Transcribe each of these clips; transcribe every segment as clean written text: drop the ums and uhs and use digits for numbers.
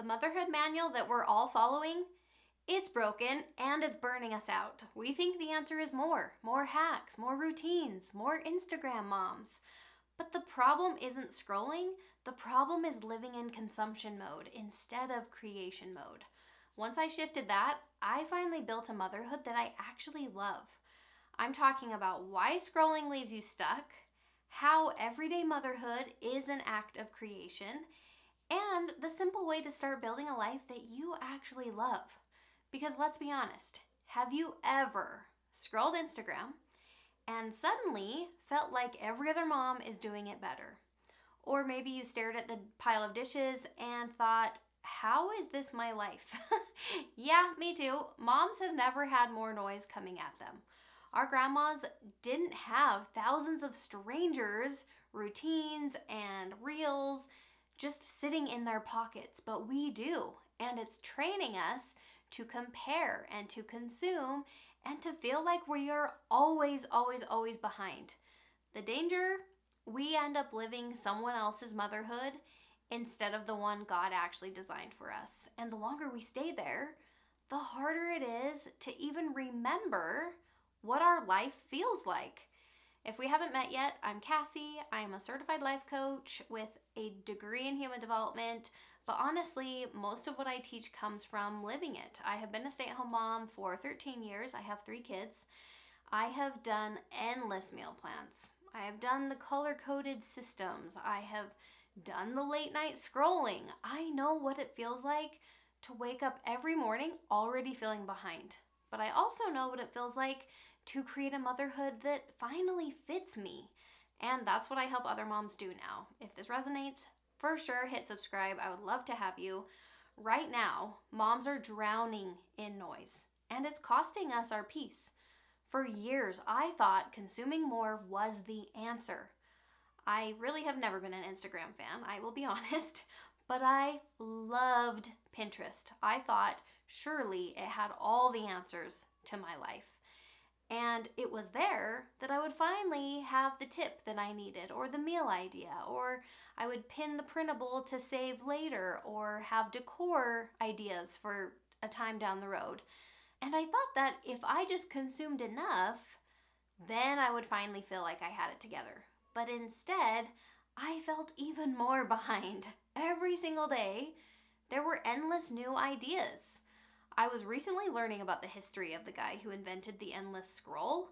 motherhood manual that we're all following, it's broken and it's burning us out. We think the answer is more hacks, more routines, more Instagram moms. But the problem isn't scrolling, the problem is living in consumption mode instead of creation mode. Once I shifted that, I finally built a motherhood that I actually love. I'm talking about why scrolling leaves you stuck, how everyday motherhood is an act of creation, and the simple way to start building a life that you actually love. Because let's be honest, have you ever scrolled Instagram and suddenly felt like every other mom is doing it better? Or maybe you stared at the pile of dishes and thought, how is this my life? Yeah, me too. Moms have never had more noise coming at them. Our grandmas didn't have thousands of strangers, routines, and reels just sitting in their pockets, but we do. And it's training us to compare and to consume and to feel like we are always behind. The danger, we end up living someone else's motherhood instead of the one God actually designed for us. And the longer we stay there, the harder it is to even remember what our life feels like. If we haven't met yet, I'm Cassie. I am a certified life coach with a degree in human development. But honestly, most of what I teach comes from living it. I have been a stay-at-home mom for 13 years. I have 3 kids. I have done endless meal plans. I have done the color-coded systems. I have done the late night scrolling. I know what it feels like to wake up every morning already feeling behind. But I also know what it feels like to create a motherhood that finally fits me. And that's what I help other moms do now. If this resonates, for sure hit subscribe. I would love to have you. Right now, moms are drowning in noise, and it's costing us our peace. For years, I thought consuming more was the answer. I really have never been an Instagram fan, I will be honest, but I loved Pinterest. I thought surely it had all the answers to my life. And it was there that I would finally have the tip that I needed, or the meal idea, or I would pin the printable to save later, or have decor ideas for a time down the road. And I thought that if I just consumed enough, then I would finally feel like I had it together. But instead, I felt even more behind. Every single day, there were endless new ideas. I was recently learning about the history of the guy who invented the endless scroll.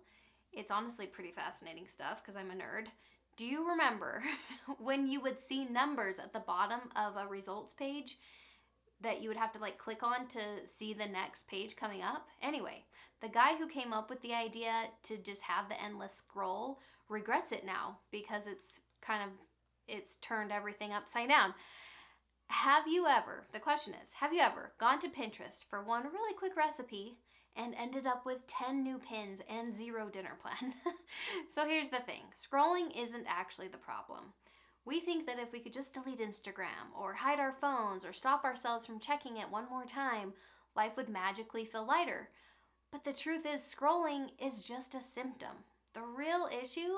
It's honestly pretty fascinating stuff because I'm a nerd. Do you remember when you would see numbers at the bottom of a results page that you would have to click on to see the next page coming up? Anyway, the guy who came up with the idea to just have the endless scroll regrets it now because it's turned everything upside down. The question is, have you ever gone to Pinterest for one really quick recipe and ended up with 10 new pins and 0 dinner plan? So here's the thing, scrolling isn't actually the problem. We think that if we could just delete Instagram or hide our phones or stop ourselves from checking it one more time, life would magically feel lighter. But the truth is, scrolling is just a symptom. The real issue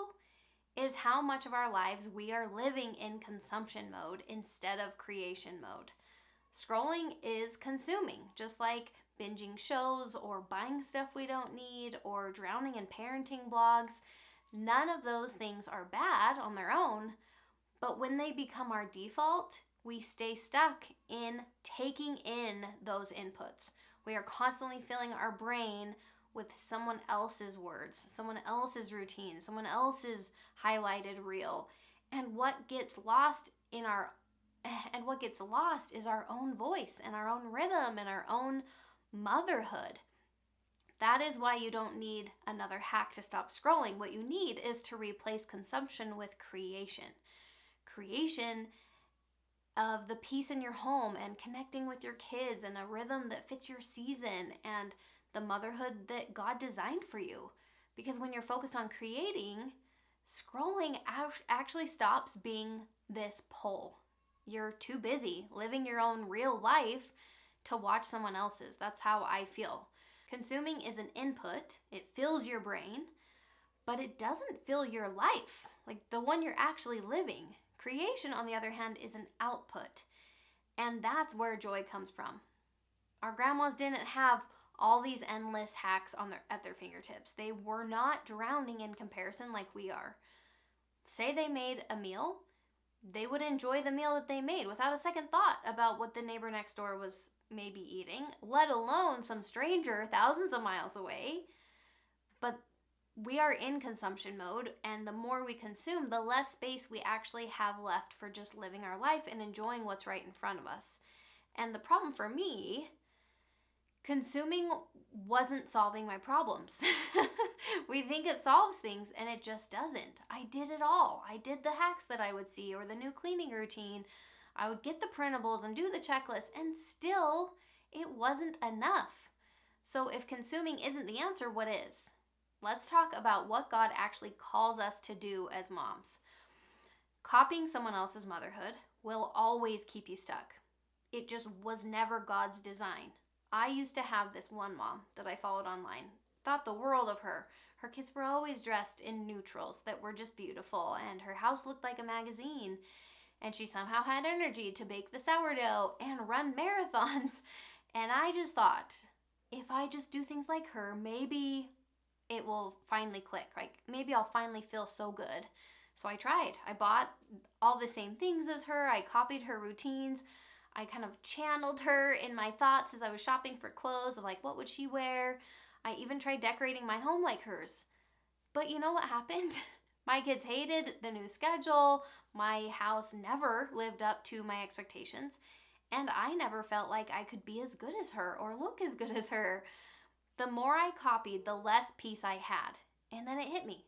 is how much of our lives we are living in consumption mode instead of creation mode. Scrolling is consuming, just like binging shows or buying stuff we don't need or drowning in parenting blogs. None of those things are bad on their own, but when they become our default, we stay stuck in taking in those inputs. We are constantly filling our brain with someone else's words, someone else's routine, someone else's highlighted reel. And what gets lost is our own voice and our own rhythm and our own motherhood. That is why you don't need another hack to stop scrolling. What you need is to replace consumption with creation. Creation of the peace in your home and connecting with your kids and a rhythm that fits your season and the motherhood that God designed for you. Because when you're focused on creating, scrolling actually stops being this pull. You're too busy living your own real life to watch someone else's. That's how I feel. Consuming is an input. It fills your brain, but it doesn't fill your life, like the one you're actually living. Creation, on the other hand, is an output. And that's where joy comes from. Our grandmas didn't have all these endless hacks at their fingertips. They were not drowning in comparison like we are. Say they made a meal, they would enjoy the meal that they made without a second thought about what the neighbor next door was maybe eating, let alone some stranger thousands of miles away. But we are in consumption mode, and the more we consume, the less space we actually have left for just living our life and enjoying what's right in front of us. And the problem for me, consuming wasn't solving my problems. We think it solves things, and it just doesn't. I did it all. I did the hacks that I would see, or the new cleaning routine. I would get the printables and do the checklist, and still it wasn't enough. So if consuming isn't the answer, what is? Let's talk about what God actually calls us to do as moms. Copying someone else's motherhood will always keep you stuck. It just was never God's design. I used to have this one mom that I followed online. Thought the world of her. Her kids were always dressed in neutrals that were just beautiful, and her house looked like a magazine. And she somehow had energy to bake the sourdough and run marathons. And I just thought, if I just do things like her, maybe it will finally click. Like, maybe I'll finally feel so good. So I tried. I bought all the same things as her. I copied her routines. I kind of channeled her in my thoughts as I was shopping for clothes of like, what would she wear? I even tried decorating my home like hers. But you know what happened? My kids hated the new schedule. My house never lived up to my expectations. And I never felt like I could be as good as her or look as good as her. The more I copied, the less peace I had. And then it hit me.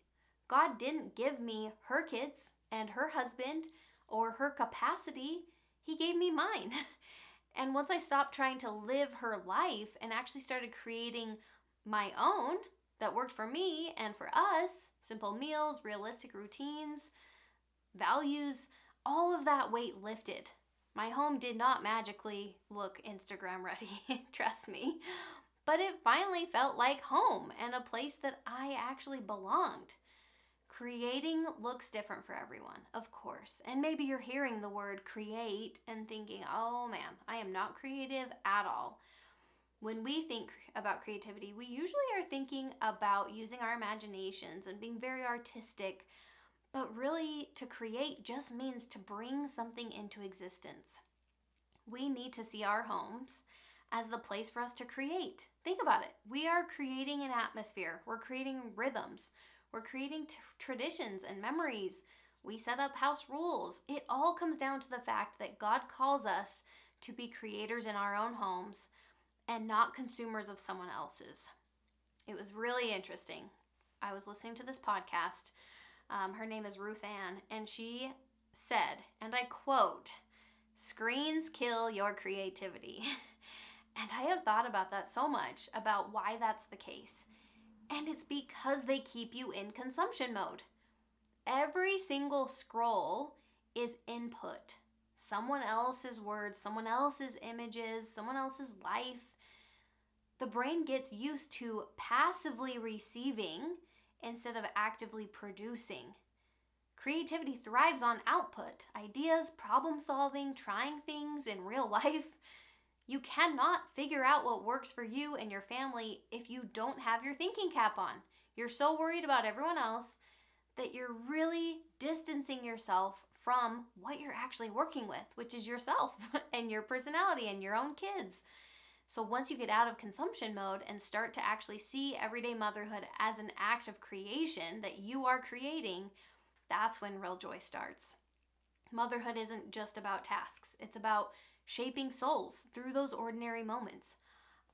God didn't give me her kids and her husband or her capacity. He gave me mine. And once I stopped trying to live her life and actually started creating my own that worked for me and for us, simple meals, realistic routines, values, all of that weight lifted. My home did not magically look Instagram ready, trust me. But it finally felt like home and a place that I actually belonged. Creating looks different for everyone, of course. And maybe you're hearing the word create and thinking, oh man, I am not creative at all. When we think about creativity, we usually are thinking about using our imaginations and being very artistic. But really, to create just means to bring something into existence. We need to see our homes as the place for us to create. Think about it. We are creating an atmosphere. We're creating rhythms. We're creating traditions and memories. We set up house rules. It all comes down to the fact that God calls us to be creators in our own homes and not consumers of someone else's. It was really interesting. I was listening to this podcast. Her name is Ruth Ann, and she said, and I quote, "Screens kill your creativity." And I have thought about that so much, about why that's the case. And it's because they keep you in consumption mode. Every single scroll is input. Someone else's words, someone else's images, someone else's life. The brain gets used to passively receiving instead of actively producing. Creativity thrives on output, ideas, problem solving, trying things in real life. You cannot figure out what works for you and your family if you don't have your thinking cap on. You're so worried about everyone else that you're really distancing yourself from what you're actually working with, which is yourself and your personality and your own kids. So once you get out of consumption mode and start to actually see everyday motherhood as an act of creation that you are creating, that's when real joy starts. Motherhood isn't just about tasks. It's about shaping souls through those ordinary moments.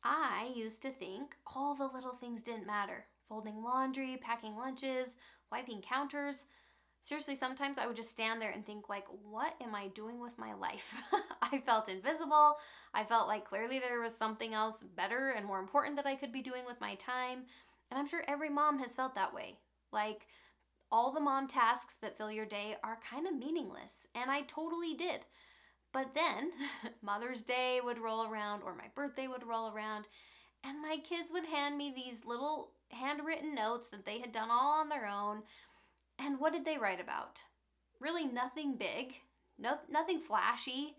I used to think all the little things didn't matter. Folding laundry, packing lunches, wiping counters. Seriously, sometimes I would just stand there and think like, what am I doing with my life? I felt invisible. I felt like clearly there was something else better and more important that I could be doing with my time. And I'm sure every mom has felt that way. Like, all the mom tasks that fill your day are kind of meaningless. And I totally did. But then Mother's Day would roll around, or my birthday would roll around, and my kids would hand me these little handwritten notes that they had done all on their own. And what did they write about? Really nothing big, nothing flashy,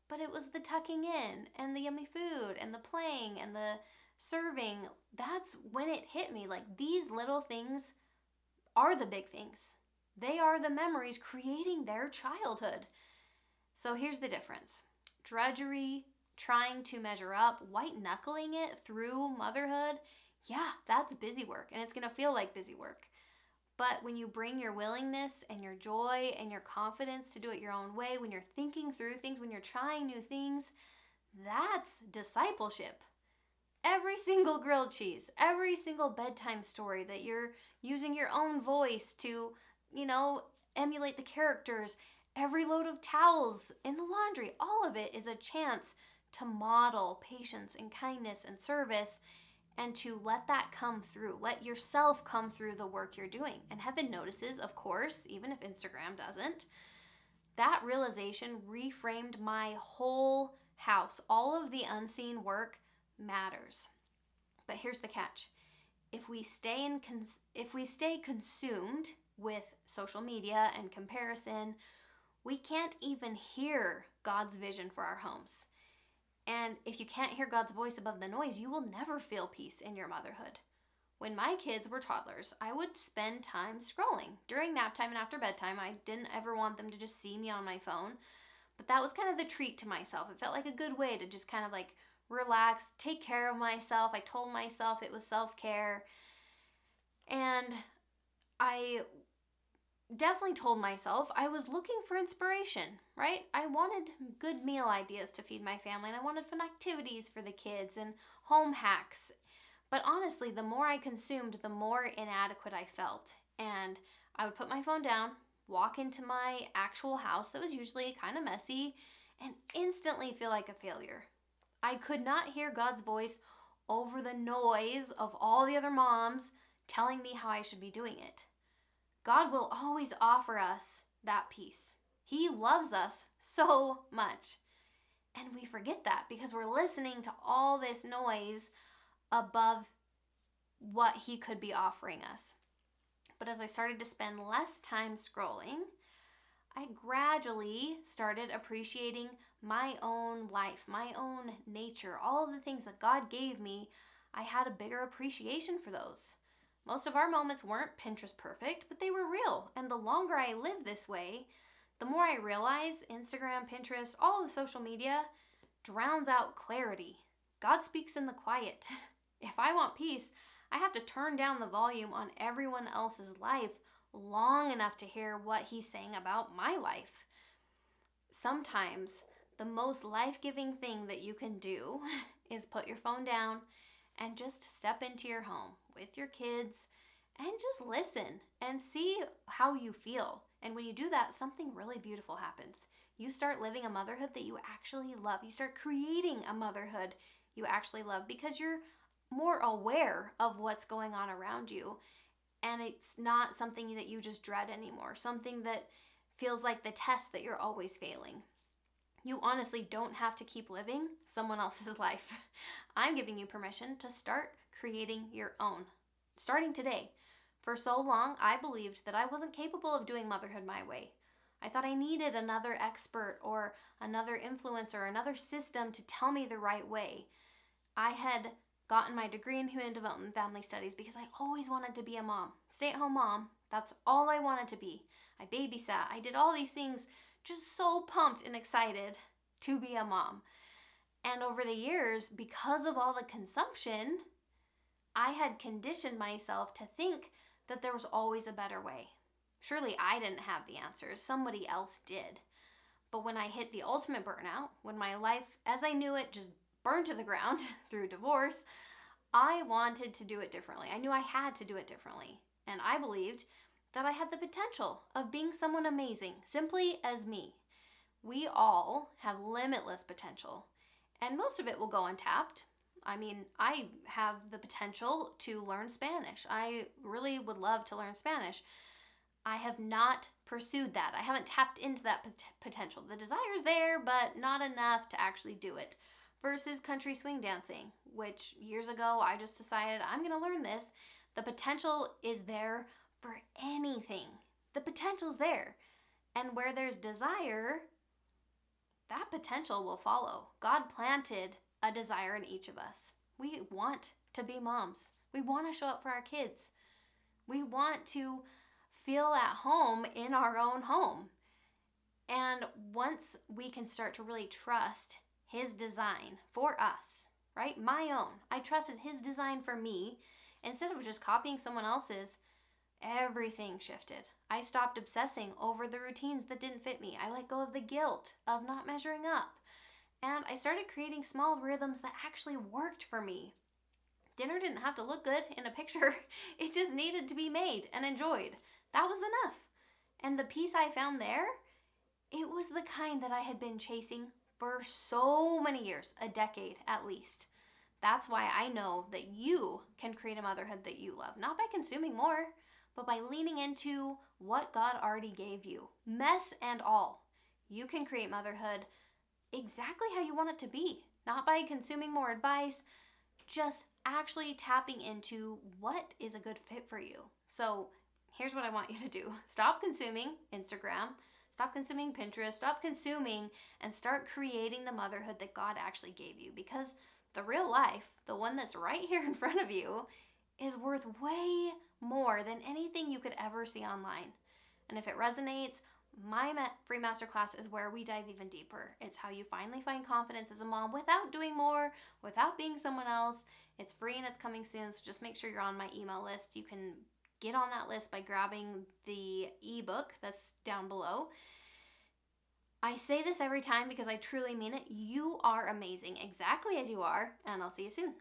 But it was the tucking in and the yummy food and the playing and the serving. That's when it hit me. Like, these little things are the big things. They are the memories creating their childhood. So here's the difference: drudgery, trying to measure up, white knuckling it through motherhood. Yeah, that's busy work, and it's going to feel like busy work. But when you bring your willingness and your joy and your confidence to do it your own way, when you're thinking through things, when you're trying new things, that's discipleship. Every single grilled cheese, every single bedtime story that you're using your own voice to, emulate the characters, every load of towels in the laundry, all of it is a chance to model patience and kindness and service, and to let that come through. Let yourself come through the work you're doing. And heaven notices, of course, even if Instagram doesn't. That realization reframed my whole house. All of the unseen work matters. But here's the catch. If we stay consumed with social media and comparison, we can't even hear God's vision for our homes. And if you can't hear God's voice above the noise, you will never feel peace in your motherhood. When my kids were toddlers, I would spend time scrolling. During nap time and after bedtime, I didn't ever want them to just see me on my phone. But that was kind of the treat to myself. It felt like a good way to just kind of like relax, take care of myself. I told myself it was self-care. And I definitely told myself I was looking for inspiration, right? I wanted good meal ideas to feed my family, and I wanted fun activities for the kids and home hacks. But honestly, the more I consumed, the more inadequate I felt. And I would put my phone down, walk into my actual house that was usually kind of messy, and instantly feel like a failure. I could not hear God's voice over the noise of all the other moms telling me how I should be doing it. God will always offer us that peace. He loves us so much. And we forget that because we're listening to all this noise above what He could be offering us. But as I started to spend less time scrolling, I gradually started appreciating my own life, my own nature, all of the things that God gave me. I had a bigger appreciation for those. Most of our moments weren't Pinterest perfect, but they were real. And the longer I live this way, the more I realize Instagram, Pinterest, all the social media drowns out clarity. God speaks in the quiet. If I want peace, I have to turn down the volume on everyone else's life long enough to hear what He's saying about my life. Sometimes the most life-giving thing that you can do is put your phone down and just step into your home with your kids and just listen and see how you feel. And when you do that, something really beautiful happens. You start living a motherhood that you actually love. You start creating a motherhood you actually love because you're more aware of what's going on around you. And it's not something that you just dread anymore, something that feels like the test that you're always failing. You honestly don't have to keep living someone else's life. I'm giving you permission to start creating your own, starting today. For so long, I believed that I wasn't capable of doing motherhood my way. I thought I needed another expert or another influencer or another system to tell me the right way. I had gotten my degree in human development and family studies because I always wanted to be a mom, stay-at-home mom. That's all I wanted to be. I babysat. I did all these things, just so pumped and excited to be a mom. And over the years, because of all the consumption, I had conditioned myself to think that there was always a better way. Surely I didn't have the answers. Somebody else did. But when I hit the ultimate burnout, when my life as I knew it just burned to the ground through divorce, I wanted to do it differently. I knew I had to do it differently. And I believed that I had the potential of being someone amazing, simply as me. We all have limitless potential, and most of it will go untapped. I mean, I have the potential to learn Spanish. I really would love to learn Spanish. I have not pursued that. I haven't tapped into that potential. The desire's there, but not enough to actually do it. Versus country swing dancing, which years ago I just decided I'm going to learn this. The potential is there for anything. The potential's there. And where there's desire, that potential will follow. God planted a desire in each of us. We want to be moms. We want to show up for our kids. We want to feel at home in our own home. And once we can start to really trust His design for us, right? My own. I trusted His design for me instead of just copying someone else's. Everything shifted. I stopped obsessing over the routines that didn't fit me. I let go of the guilt of not measuring up. And I started creating small rhythms that actually worked for me. Dinner didn't have to look good in a picture. It just needed to be made and enjoyed. That was enough. And the peace I found there, it was the kind that I had been chasing for so many years, a decade at least. That's why I know that you can create a motherhood that you love, not by consuming more, but by leaning into what God already gave you, mess and all. You can create motherhood exactly how you want it to be, not by consuming more advice, just actually tapping into what is a good fit for you. So here's what I want you to do. Stop consuming Instagram, stop consuming Pinterest, stop consuming, and start creating the motherhood that God actually gave you. Because the real life, the one that's right here in front of you, is worth way more than anything you could ever see online. And if it resonates, my free masterclass is where we dive even deeper. It's how you finally find confidence as a mom without doing more, without being someone else. It's free and it's coming soon, so just make sure you're on my email list. You can get on that list by grabbing the ebook that's down below. I say this every time because I truly mean it. You are amazing exactly as you are, and I'll see you soon.